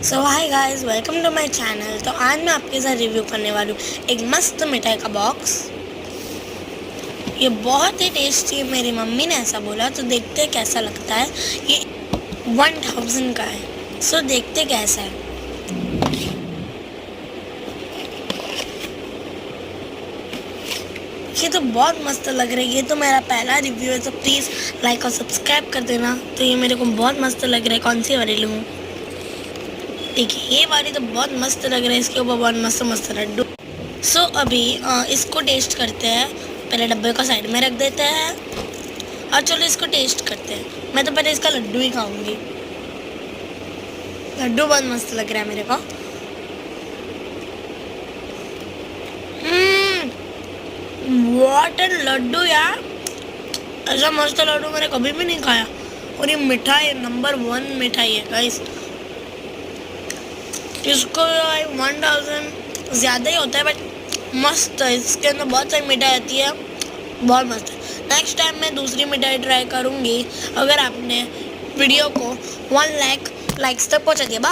So hi guys, welcome to my channel. तो आज मैं आपके साथ रिव्यू करने वाली हूँ एक मस्त मिठाई का बॉक्स। ये बहुत ही टेस्टी है, मेरी मम्मी ने ऐसा बोला। तो देखते हैं कैसा लगता है। ये 1000 का है। सो देखते कैसा है। ये तो बहुत मस्त लग रहा है। ये तो मेरा पहला रिव्यू है, तो प्लीज़ लाइक और सब्सक्राइब कर देना। तो ये मेरे को बहुत मस्त लग रहा है। कौन सी वाली लूँ? देखिए, ये वाली तो बहुत मस्त लग रहा है। इसके ऊपर बहुत मस्त मस्त लड्डू। सो अभी इसको टेस्ट करते हैं। पहले डब्बे को साइड में रख देते हैं और चलो इसको टेस्ट करते हैं। मैं तो पहले इसका लड्डू ही खाऊंगी। लड्डू बहुत मस्त लग रहा है मेरे को। व्हाट लड्डू यार, ऐसा मस्त लड्डू मैंने कभी भी नहीं खाया। और ये मिठाई नंबर 1 मिठाई है गाइस। इसको 1000 ज़्यादा ही होता है, बट मस्त है। इसके अंदर बहुत सारी मिठाई आती है, बहुत मस्त है। नेक्स्ट टाइम मैं दूसरी मिठाई ट्राई करूँगी अगर आपने वीडियो को 1 लाख लाइक्स तक पहुँचा दिया। बाय।